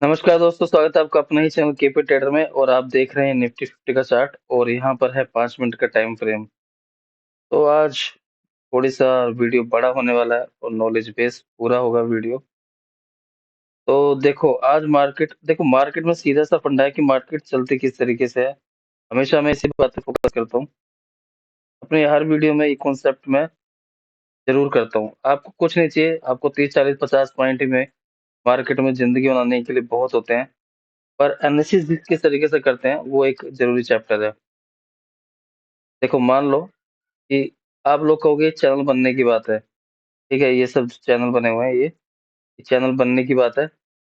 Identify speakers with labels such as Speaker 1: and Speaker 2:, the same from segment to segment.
Speaker 1: नमस्कार दोस्तों, स्वागत है आपका अपने ही चैनल केपी ट्रेडर में। और आप देख रहे हैं निफ्टी 50 का चार्ट और यहाँ पर है 5 मिनट का टाइम फ्रेम। तो आज थोड़ी सा वीडियो बड़ा होने वाला है और नॉलेज बेस पूरा होगा वीडियो। तो देखो, आज मार्केट में सीधा सा फंडा है कि मार्केट चलती किस तरीके से है। हमेशा मैं इसी बात पे फोकस करता हूँ अपने हर वीडियो में। ये कॉन्सेप्ट मैं जरूर करता हूँ। आपको कुछ नहीं चाहिए, आपको 30 40 50 पॉइंट में मार्केट में जिंदगी बनाने के लिए बहुत होते हैं। पर एनालिसिस जिस किस तरीके से करते हैं वो एक जरूरी चैप्टर है। देखो, मान लो कि आप लोग कहोगे चैनल बनने की बात है। ठीक है, ये सब चैनल बने हुए हैं, ये चैनल बनने की बात है।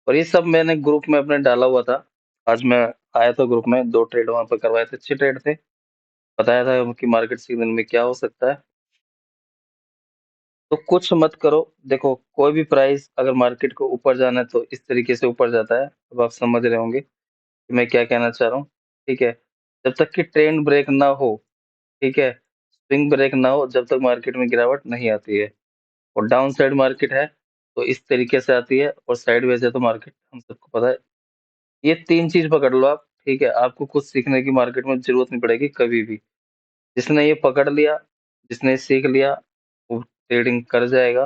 Speaker 1: और ये सब मैंने ग्रुप में अपने डाला हुआ था। आज मैं आया था ग्रुप में, 2 ट्रेड वहां पर करवाए थे, अच्छे ट्रेड थे। बताया था कि मार्केट सिग्नल में क्या हो सकता है। तो कुछ मत करो। देखो, कोई भी प्राइस अगर मार्केट को ऊपर जाना है तो इस तरीके से ऊपर जाता है। अब आप समझ रहे होंगे कि मैं क्या कहना चाह रहा हूँ। ठीक है, जब तक कि ट्रेंड ब्रेक ना हो, ठीक है, स्विंग ब्रेक ना हो, जब तक मार्केट में गिरावट नहीं आती है। और डाउन साइड मार्केट है तो इस तरीके से आती है, और साइडवेज है तो मार्केट हम सबको पता है। ये 3 चीज पकड़ लो आप। ठीक है, आपको कुछ सीखने की मार्केट में जरूरत नहीं पड़ेगी कभी भी। जिसने ये पकड़ लिया, जिसने सीख लिया, वो ट्रेडिंग कर जाएगा।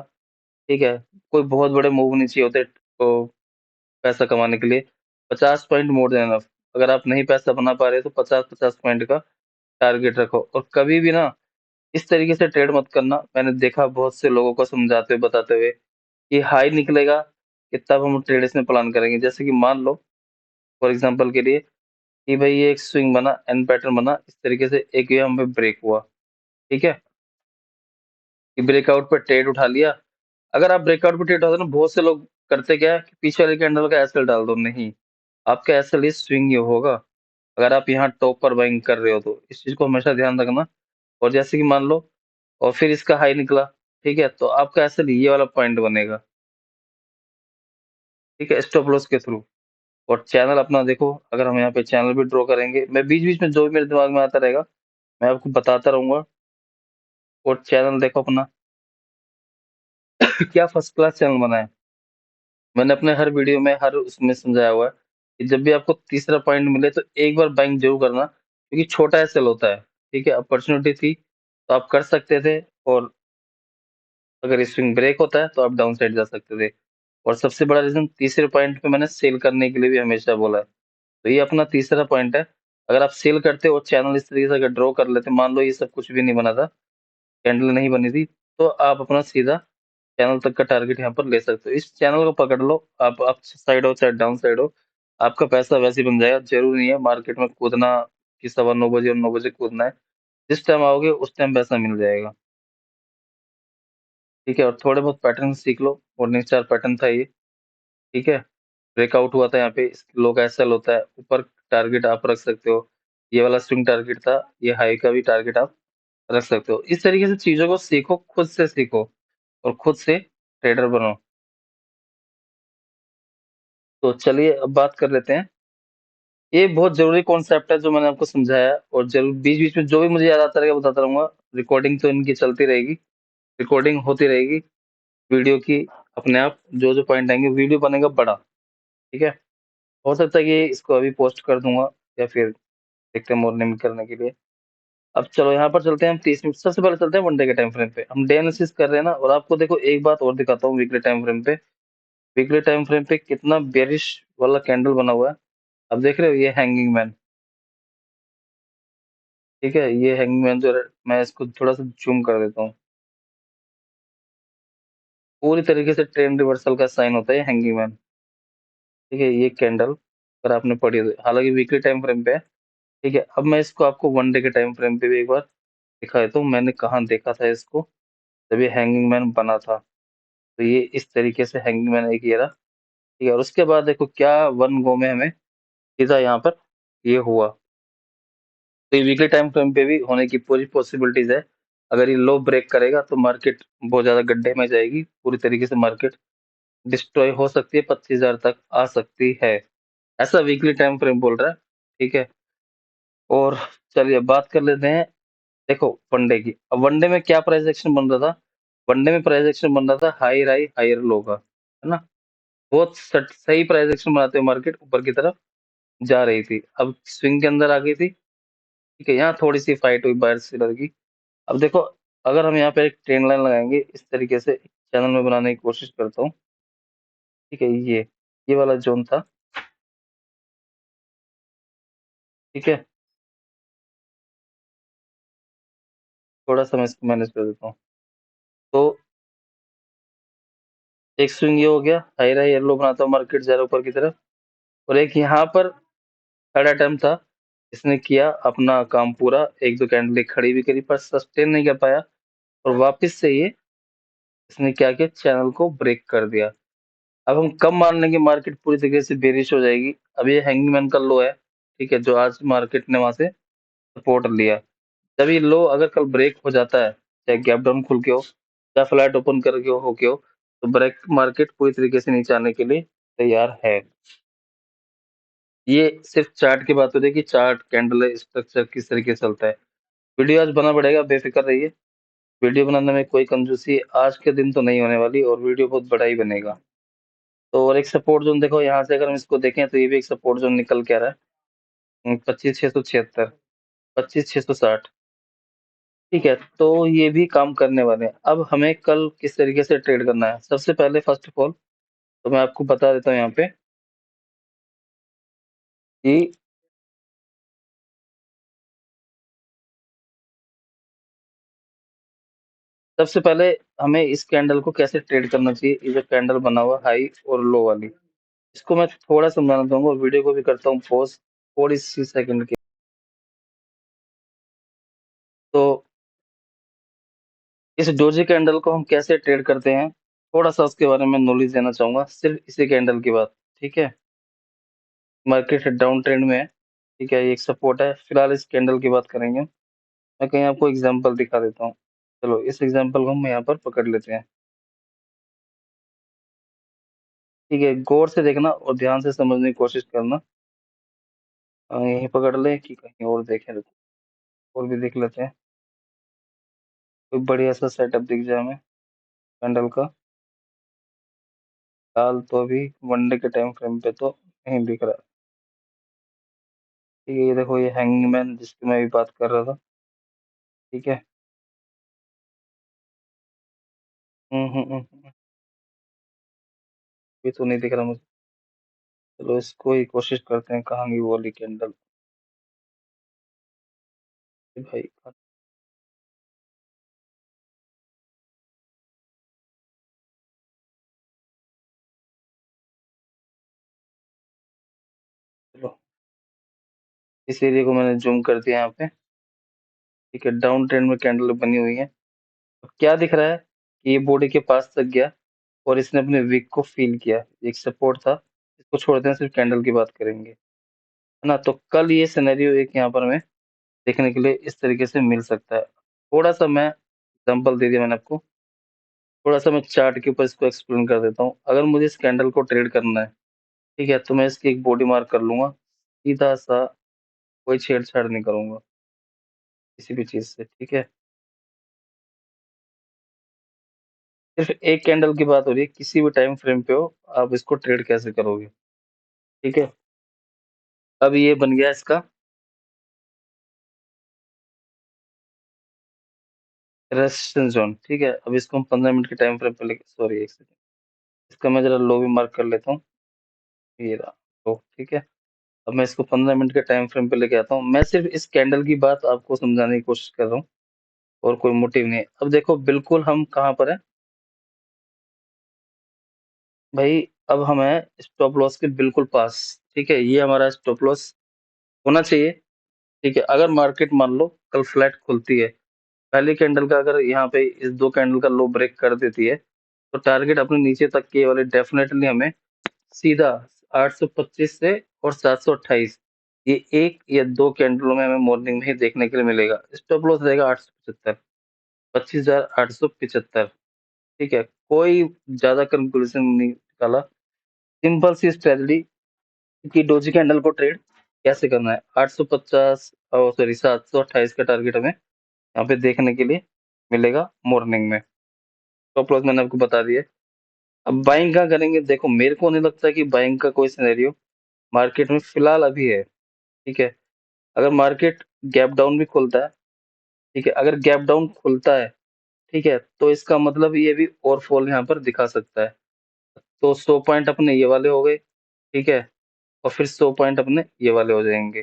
Speaker 1: ठीक है, कोई बहुत बड़े मूव नहीं चाहिए होते तो पैसा कमाने के लिए। 50 पॉइंट मोर देन एनफ। अगर आप नहीं पैसा बना पा रहे तो 50 50 पॉइंट का टारगेट रखो। और कभी भी ना इस तरीके से ट्रेड मत करना। मैंने देखा बहुत से लोगों को समझाते हुए बताते हुए कि हाई निकलेगा कि तब हम ट्रेड इसमें प्लान करेंगे। जैसे कि मान लो फॉर एग्जांपल के लिए कि भाई ये एक स्विंग बना, एन पैटर्न बना, इस तरीके से एक ये हमें ब्रेक हुआ। ठीक है, कि ब्रेकआउट पे ट्रेड उठा लिया। अगर आप ब्रेकआउट पे ट्रेड उठाते हो ना, बहुत से लोग करते क्या है कि पीछे वाले कैंडल का एसएल डाल दो। नहीं, आपका एसएल इस स्विंग ही होगा अगर आप यहाँ टॉप पर बाइंग कर रहे हो तो। इस चीज को हमेशा ध्यान रखना। और जैसे कि मान लो और फिर इसका हाई निकला, ठीक है, तो आपका एसएल ये वाला पॉइंट बनेगा। ठीक है, स्टॉप लॉस के थ्रू। और चैनल अपना देखो, अगर हम यहाँ पे चैनल भी ड्रॉ करेंगे, मैं बीच बीच में जो भी मेरे दिमाग में आता रहेगा मैं आपको बताता रहूंगा। और चैनल देखो अपना क्या फर्स्ट क्लास चैनल बना है। मैंने अपने हर वीडियो में हर उसमें समझाया हुआ है कि जब भी आपको तीसरा पॉइंट मिले तो एक बार बाइंग जरूर करना, क्योंकि छोटा एसएल होता है। ठीक है, अपॉर्चुनिटी थी तो आप कर सकते थे। और अगर स्विंग ब्रेक होता है तो आप डाउन साइड जा सकते थे। और सबसे बड़ा रीजन, तीसरे पॉइंट पे मैंने सेल करने के लिए भी हमेशा बोला है। तो ये अपना तीसरा पॉइंट है। अगर आप सेल करते और चैनल इस तरीके से अगर ड्रॉ कर लेते, मान लो ये सब कुछ भी नहीं बना था, कैंडल नहीं बनी थी, तो आप अपना सीधा चैनल तक का टारगेट यहाँ पर ले सकते हो। इस चैनल को पकड़ लो। आप साइड हो चाहे डाउन साइड हो, आपका पैसा वैसे ही बन जाएगा। जरूरी नहीं है मार्केट में कूदना कि 9:15 और 9 बजे कूदना है। जिस टाइम आओगे उस टाइम पैसा मिल जाएगा। ठीक है, और थोड़े बहुत पैटर्न सीख लो। मॉर्निंग स्टार पैटर्न था ये। ठीक है, ब्रेकआउट हुआ था यहाँ पे, लो का एसएल होता है, ऊपर टारगेट आप रख सकते हो। ये वाला स्विंग टारगेट था, ये हाई का भी टारगेट आप रख सकते हो। इस तरीके से चीजों को सीखो, खुद से सीखो और खुद से ट्रेडर बनो। तो चलिए अब बात कर लेते हैं। ये बहुत जरूरी कॉन्सेप्ट है जो मैंने आपको समझाया। और जरूर बीच बीच में जो भी मुझे याद आता रहेगा बताता रहूंगा। रिकॉर्डिंग तो इनकी चलती रहेगी, रिकॉर्डिंग होती रहेगी वीडियो की। अपने आप जो जो पॉइंट आएंगे वीडियो बनेगा बड़ा। ठीक है, हो सकता है कि इसको अभी पोस्ट कर दूंगा या फिर देखते हैं मॉर्निंग में करने के लिए। अब चलो यहाँ पर चलते हैं हम 30 मिनट। सबसे पहले चलते हैं वन डे के टाइम फ्रेम पे। हम डे एनालिसिस कर रहे हैं ना। और आपको देखो एक बात और दिखाता हूँ वीकली टाइम फ्रेम पे। वीकली टाइम फ्रेम पे कितना बेरिश वाला कैंडल बना हुआ है। अब देख रहे हो, ये हैंगिंग मैन। ठीक है, ये हैंगिंग मैन जो है, मैं इसको थोड़ा सा जूम कर देता हूँ। पूरी तरीके से ट्रेंड रिवर्सल का साइन होता है हैंगिंग मैन। ठीक है, ये कैंडल अगर आपने पढ़ी हो, हालांकि वीकली टाइम फ्रेम पे है। ठीक है, अब मैं इसको आपको वन डे के टाइम फ्रेम पे भी एक बार दिखा देता हूँ। मैंने कहाँ देखा था इसको, जब ये हैंगिंग मैन बना था। तो ये इस तरीके से हैंगिंग मैन एक ये रहा। ठीक है, और उसके बाद देखो क्या वन गो में हमें सीधा यहाँ पर ये हुआ। तो ये वीकली टाइम फ्रेम पे भी होने की पूरी पॉसिबिलिटीज है। अगर ये लो ब्रेक करेगा तो मार्केट बहुत ज्यादा गड्ढे में जाएगी, पूरी तरीके से मार्केट डिस्ट्रॉय हो सकती है, 25,000 तक आ सकती है। ऐसा वीकली टाइम फ्रेम बोल रहा है। ठीक है, और चलिए बात कर लेते हैं। देखो वनडे की, अब वनडे में क्या प्राइस एक्शन बन रहा था। वनडे में प्राइस एक्शन बन रहा था हाई हाई हायर लो का, है ना। बहुत सही प्राइस एक्शन बनाते हुए मार्केट ऊपर की तरफ जा रही थी। अब स्विंग के अंदर आ गई थी, ठीक है? यहाँ थोड़ी-सी फाइट हुई बायर सेलर की। अब देखो, अगर हम यहाँ पे एक ट्रेंड लाइन लगाएँगे, इस तरीके से चैनल में बनाने की कोशिश करता हूँ, ठीक है? ये वाला ज़ोन था, ठीक है? थोड़ा-सा मैं इसको मैनेज कर देता हूँ। तो एक स्विंग ये हो गया, हाई रहा येलो बनाता हुआ मार्केट जा रहा है ऊपर की तरफ, और एक यहाँ पर थर्ड अटेम्प्ट था, इसने किया अपना काम पूरा, 1-2 कैंडल खड़ी भी करी पर सस्टेन नहीं कर पाया, और वापस से ये इसने क्या किया, चैनल को ब्रेक कर दिया। अब हम कब मान लेंगे मार्केट पूरी तरीके से बेरिश हो जाएगी? अब ये हैंगमैन का लो है, ठीक है? जो आज मार्केट ने वहाँ से सपोर्ट लिया। जब ये लो अगर कल ब्रेक हो जाता है, चाहे गैप डाउन खुल के हो, या फ्लैट ओपन करके होके हो, तो ब्रेक मार्केट पूरी तरीके से नीचे आने के लिए तैयार है। ये सिर्फ चार्ट की बात हो रही है कि चार्ट, कैंडल स्ट्रक्चर किस तरीके से चलता है। वीडियो आज बना पड़ेगा, बेफिक्र रहिए। वीडियो बनाने में कोई कंजूसी आज के दिन तो नहीं होने वाली, और वीडियो बहुत बड़ा ही बनेगा। तो और एक सपोर्ट जोन देखो, यहाँ से अगर हम इसको देखें तो ये भी एक सपोर्ट जोन निकल के आ रहा है, 25,676, 25,660, ठीक है? तो ये भी काम करने वाले हैं। अब हमें कल किस तरीके से ट्रेड करना है? सबसे पहले फर्स्ट ऑफ ऑल तो मैं आपको बता देता हूँ यहाँ पे कि सबसे पहले हमें इस कैंडल को कैसे ट्रेड करना चाहिए। ये जो कैंडल बना हुआ हाई और लो वाली, इसको मैं थोड़ा समझाना चाहूंगा, और वीडियो को भी करता हूँ पॉज थोड़ी सी सेकंड की। तो इस डोजी कैंडल को हम कैसे ट्रेड करते हैं, थोड़ा सा उसके बारे में नॉलेज देना चाहूंगा, सिर्फ इसी कैंडल की बात, ठीक है? मार्केट डाउन ट्रेंड में है, ठीक है? ये एक सपोर्ट है। फिलहाल इस कैंडल की बात करेंगे। मैं कहीं आपको एग्जांपल दिखा देता हूँ। चलो इस एग्जांपल को हम यहाँ पर पकड़ लेते हैं, ठीक है? गौर से देखना और ध्यान से समझने की कोशिश करना। यहीं पकड़ ले कि कहीं और देखें, रुको, और भी देख लेते हैं, कोई बढ़िया सा सेटअप दिख जाए हमें कैंडल का। फिलहाल तो अभी वनडे के टाइम फ्रेम पे तो नहीं दिख रहा, ठीक है? ये देखो, ये हैंगमैन जिसकी मैं भी बात कर रहा था, ठीक है? ये तो नहीं दिख रहा मुझे। चलो इसको ही कोशिश करते हैं, कहाँ गई वो वाली कैंडल भाई। चलो इस एरिया को मैंने जूम कर दिया यहाँ पे, ठीक है? डाउन ट्रेंड में कैंडल बनी हुई है। अब क्या दिख रहा है कि ये बॉडी के पास तक गया, और इसने अपने विक को फील किया, एक सपोर्ट था। इसको छोड़ते हैं, सिर्फ कैंडल की बात करेंगे, है ना? तो कल ये सिनेरियो एक यहाँ पर हमें देखने के लिए इस तरीके से मिल सकता है। थोड़ा सा मैं एग्जांपल दे दिया मैंने आपको, थोड़ा सा मैं चार्ट के ऊपर इसको एक्सप्लेन कर देता हूँ। अगर मुझे इस कैंडल को ट्रेड करना है, ठीक है? तो मैं इसकी एक बॉडी मार्क कर लूंगा, सीधा सा, कोई छेड़छाड़ नहीं करूंगा किसी भी चीज से, ठीक है? सिर्फ एक कैंडल की बात हो रही है, किसी भी टाइम फ्रेम पे हो, आप इसको ट्रेड कैसे करोगे, ठीक है? अब ये बन गया इसका रेजिस्टेंस जोन, ठीक है? अब इसको हम 15 मिनट के टाइम फ्रेम पे लेके, सॉरी एक सेकंड, इसका मैं जरा लो भी मार्क कर लेता हूँ, ये रहा, तो ठीक है? अब मैं इसको 15 मिनट के टाइम फ्रेम पे लेके आता हूँ। मैं सिर्फ इस कैंडल की बात आपको समझाने की कोशिश कर रहा हूँ, और कोई मोटिव नहीं है। अब देखो, बिल्कुल हम कहाँ पर है भाई? अब हम है स्टॉप लॉस के बिल्कुल पास, ठीक है? ये हमारा स्टॉप लॉस होना चाहिए, ठीक है? अगर मार्केट मान लो कल फ्लैट खुलती है, पहली कैंडल का अगर यहाँ पे इस दो कैंडल का लो ब्रेक कर देती है, तो टारगेट अपने नीचे तक के वाले डेफिनेटली हमें सीधा 825 से और 728, ये एक या दो कैंडलों में हमें मॉर्निंग में ही देखने के लिए मिलेगा। स्टॉप लॉस रहेगा 875, 25,875, ठीक है? कोई ज्यादा कंक्लूजन नहीं निकाला, सिंपल सी स्ट्रेटजी कि डोजी कैंडल को ट्रेड कैसे करना है। 850 और सॉरी 728 का टारगेट हमें यहाँ पे देखने के लिए मिलेगा मॉर्निंग में। स्टॉप लॉस मैंने आपको बता दिया। अब बाइंग कहाँ करेंगे? देखो मेरे को नहीं लगता कि बाइंग का कोई सिनेरियो मार्केट में फिलहाल अभी है, ठीक है? अगर मार्केट गैप डाउन भी खुलता है, ठीक है? अगर गैप डाउन खुलता है, ठीक है? तो इसका मतलब ये भी और फॉल यहाँ पर दिखा सकता है। तो 100 पॉइंट अपने ये वाले हो गए, ठीक है? और फिर 100 पॉइंट अपने ये वाले हो जाएँगे।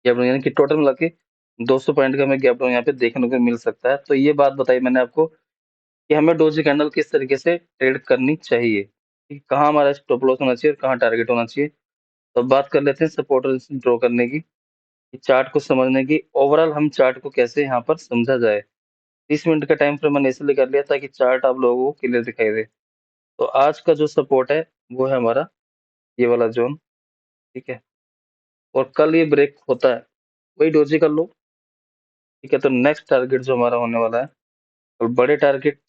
Speaker 1: गैप डाउन यानी कि टोटल मिला के 200 पॉइंट का हमें गैप डाउन यहाँ पे देखने को मिल सकता है। तो ये बात बताई मैंने आपको कि हमें डोजी कैंडल किस तरीके से ट्रेड करनी चाहिए, कि कहाँ हमारा स्टॉप लॉस होना चाहिए और कहाँ टारगेट होना चाहिए। तो बात कर लेते हैं सपोर्ट और रेजिस्टेंस ड्रॉ करने की, कि चार्ट को समझने की। ओवरऑल हम चार्ट को कैसे यहाँ पर समझा जाए। 30 मिनट का टाइम फ्रेम मैंने इसलिए कर लिया ताकि चार्ट आप लोगों को क्लियर दिखाई दे। तो आज का जो सपोर्ट है वो है हमारा ये वाला ज़ोन, ठीक है? और कल ये ब्रेक होता है, वही डोजी कर लो, ठीक है? तो नेक्स्ट टारगेट जो हमारा होने वाला है और बड़े टारगेट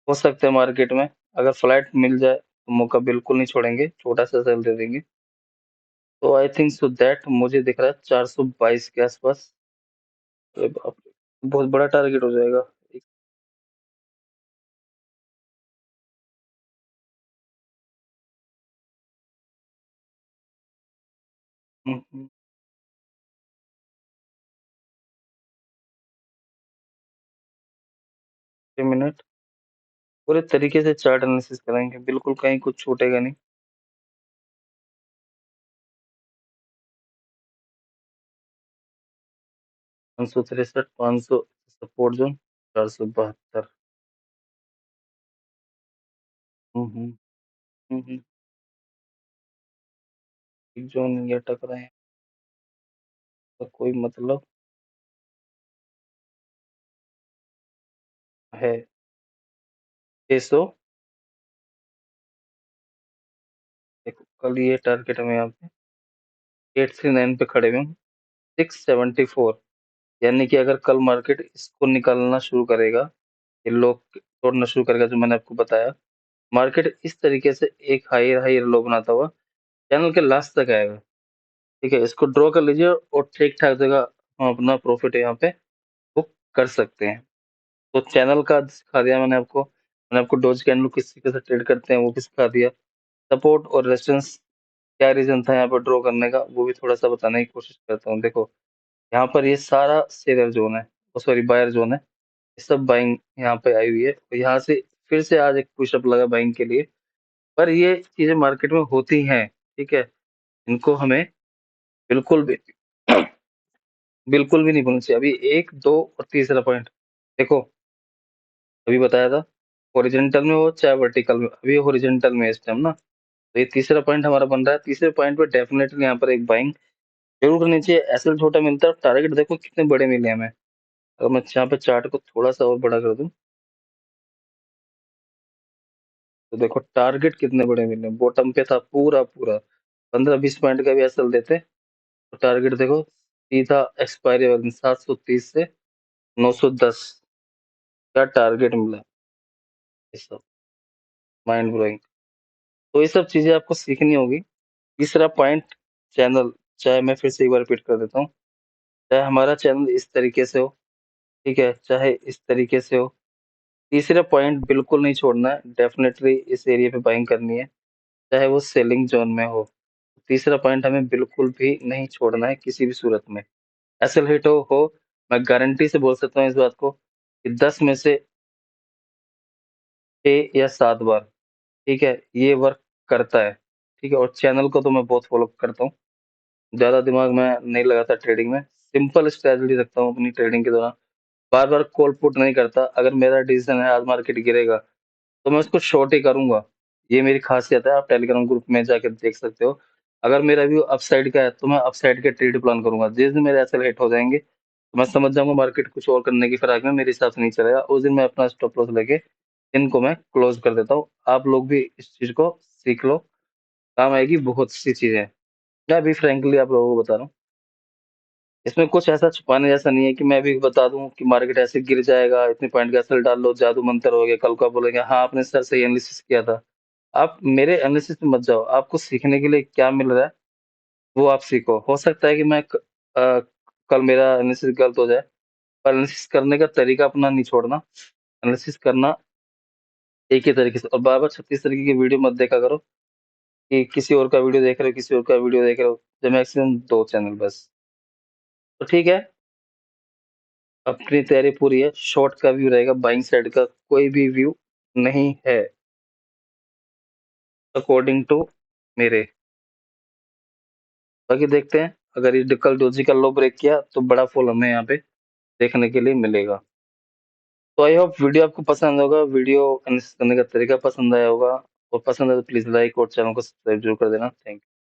Speaker 1: हो सकते हैं मार्केट में। अगर फ्लैट मिल जाए तो मौका बिल्कुल नहीं छोड़ेंगे, छोटा-सा सेल दे देंगे। तो आई थिंक सो दैट मुझे दिख रहा है 422 के आस-पास। अरे बाप रे! बहुत बड़ा टारगेट हो जाएगा। एक हुँ, हुँ, 6 मिनट पूरे तरीके से चार्ट एनालिसिस करेंगे, बिल्कुल कहीं कुछ छूटेगा नहीं। 563, 500 सपोर्ट ज़ोन, 472। हुँ, हुँ, हुँ, हुँ। एक ज़ोन ये टकराए तो कोई मतलब है। 600 देखो कल ये टारगेट हमें यहाँ पे 839 पे खड़े हुए हैं, 674 यानी कि अगर कल मार्केट इसको निकालना शुरू करेगा, ये लो तोड़ना शुरू करेगा जो मैंने आपको बताया, मार्केट इस तरीके से एक हायर हायर लो बनाता हुआ चैनल के लास्ट तक आएगा, ठीक है? इसको ड्रॉ कर लीजिए और ठीक-ठाक जगह हम अपना प्रॉफ़िट यहाँ पे बुक कर सकते हैं। तो चैनल का सिखा दिया मैंने आपको डॉज कैंडल किस तरीके से ट्रेड करते हैं वो भी सिखा दिया। सपोर्ट और रेजिस्टेंस क्या रीज़न था यहाँ पर ड्रॉ करने का वो भी थोड़ा-सा बताने की कोशिश करता हूँ। देखो, यहाँ पर ये सारा सेलर ज़ोन है, ओह सॉरी बायर ज़ोन है। ये सब बाइंग यहाँ पे आई हुई है। तो यहाँ से फिर से आज एक पुशअप लगा बाइंग के लिए। पर ये चीज़ें मार्केट में होती हैं, ठीक है? इनको हमें बिल्कुल भी बिल्कुल भी नहीं भूलना चाहिए। अभी 1, 2 और तीसरा पॉइंट देखो, अभी बताया था हॉरिज़ॉन्टल में हो चाहे वर्टिकल में, अभी हॉरिज़ॉन्टल में है इस टाइम ना। तो ये तीसरा पॉइंट हमारा बन रहा है। तीसरे पॉइंट पे डेफ़िनेटली यहाँ पर एक बाइंग ज़रूर करनी चाहिए। एसएल छोटा मिलता है और टारगेट देखो कितने बड़े मिले हमें। अगर मैं यहाँ पे चार्ट को थोड़ा-सा और बड़ा कर दूँ, तो देखो टारगेट कितने बड़े मिले। बॉटम पे था पूरा-पूरा 15-20 पॉइंट का भी एसएल देते, तो टारगेट देखो सीधा एक्सपायरी वाले दिन 730 से 910 का टारगेट मिला। ये सब माइंड ब्लोइंग। तो ये सब चीज़ें आपको सीखनी होगी। तीसरा पॉइंट चैनल, चाहे मैं फिर से एक बार रिपीट कर देता हूँ, चाहे हमारा चैनल इस तरीके से हो, ठीक है? चाहे इस तरीके से हो, तीसरा पॉइंट बिल्कुल नहीं छोड़ना है, डेफ़िनेटली इस एरिया पे बाइंग करनी है, चाहे वो सेलिंग ज़ोन में हो। तीसरा पॉइंट हमें बिल्कुल भी नहीं छोड़ना है किसी भी सूरत में। एसएल हिट हो, मैं गारंटी से बोल सकता हूँ इस बात को कि 10 में से 6 या 7 बार, ठीक है? ये वर्क करता है, ठीक है? और चैनल को तो मैं बहुत फ़ॉलो करता हूँ। ज़्यादा दिमाग मैं नहीं लगाता ट्रेडिंग में, सिंपल स्ट्रैटेजी रखता हूँ अपनी ट्रेडिंग के दौरान। बार-बार कॉल पुट नहीं करता, अगर मेरा डिसीज़न है आज मार्केट गिरेगा, तो मैं उसको शॉर्ट ही करूँगा। ये मेरी ख़ासियत है, आप टेलीग्राम ग्रुप में जाके देख सकते हो। अगर मेरा व्यू अपसाइड का है, तो मैं अपसाइड के ट्रेड प्लान करूँगा। जिस दिन मेरे एसएल हिट हो जाएँगे, तो मैं समझ जाऊँगा मार्केट कुछ और करने की फिराक में मेरे हिसाब से नहीं चलेगा। उस दिन मैं अपना स्टॉप लॉस लेके इनको मैं क्लोज़ कर देता हूँ। आप लोग भी इस चीज़ को सीख लो, काम आएगी बहुत सी चीज़ें। मैं अभी फ्रैंकली आप लोगों को बता रहा हूँ। इसमें कुछ ऐसा छुपाने जैसा नहीं है कि मैं भी बता दूँ कि मार्केट ऐसे गिर जाएगा, इतने पॉइंट का एसएल डाल लो, जादू मंतर हो गया, कल को आप बोलेंगे, हाँ, आपने सर सही एनालिसिस किया था। आप मेरे एनालिसिस में मत जाओ, आपको सीखने के लिए क्या मिल रहा है, वो आप सीखो। हो सकता है कि कल मेरा एनालिसिस गलत हो जाए, पर एनालिसिस करने का तरीका अपना नहीं छोड़ना। एनालिसिस करना एक ही तरीके से, और बार-बार 36 तरीके की वीडियो मत देखा करो कि किसी और का वीडियो देख रहे हो, किसी और का वीडियो देख रहे हो, तो मैक्सिमम 2 चैनल बस। तो ठीक है, अपनी तैयारी पूरी है, शॉर्ट का व्यू रहेगा, बाइंग साइड का कोई भी व्यू नहीं है, अकॉर्डिंग टू मेरे। बाकी देखते हैं, अगर ये कल डोजी का लो ब्रेक किया, तो बड़ा फॉल हमें यहाँ पे देखने के लिए मिलेगा। तो आई होप वीडियो आपको पसंद होगा, वीडियो एनालिसिस करने का तरीका पसंद आया होगा, और पसंद है तो प्लीज़ लाइक और चैनल को सब्सक्राइब ज़रूर कर देना। Thank you.